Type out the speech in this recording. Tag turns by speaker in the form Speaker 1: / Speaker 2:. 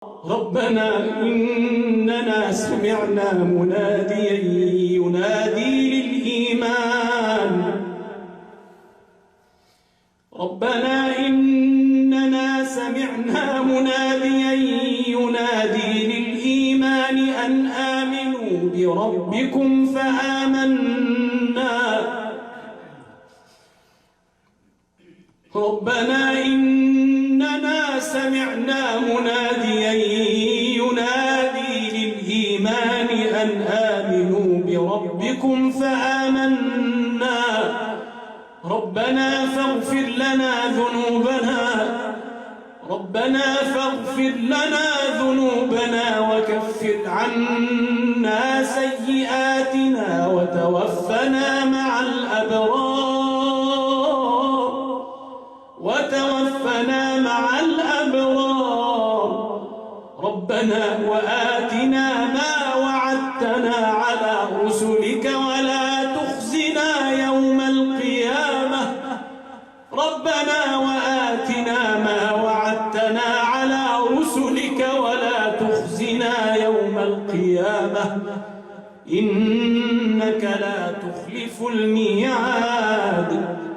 Speaker 1: ربنا إننا سمعنا مناديا ينادي للإيمان ربنا إننا سمعنا مناديا ينادي للإيمان أن آمنوا بربكم فآمنا ربنا إننا سمعنا مناديا ينادي للإيمان أن آمنوا بربكم فآمنا ربنا فاغفر لنا ذنوبنا وكفر عنا سيئاتنا وتوفنا مع الأبرار ربنا وآتنا ما وعدتنا على رسلك ولا تخزنا يوم القيامة ربنا وآتنا ما وعدتنا على رسلك ولا تخزنا يوم القيامة إنك لا تخلف الميعاد